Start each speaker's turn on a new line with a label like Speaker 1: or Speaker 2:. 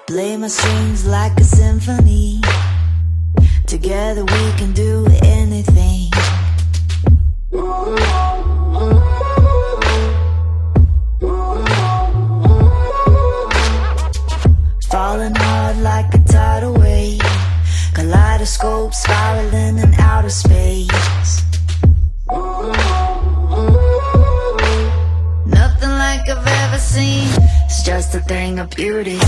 Speaker 1: Play my strings like a symphony. Together we can do anything. Falling hard like a tidal wave. Kaleidoscope spiraling in outer space. Nothing like I've ever seen. It's just a thing of beauty.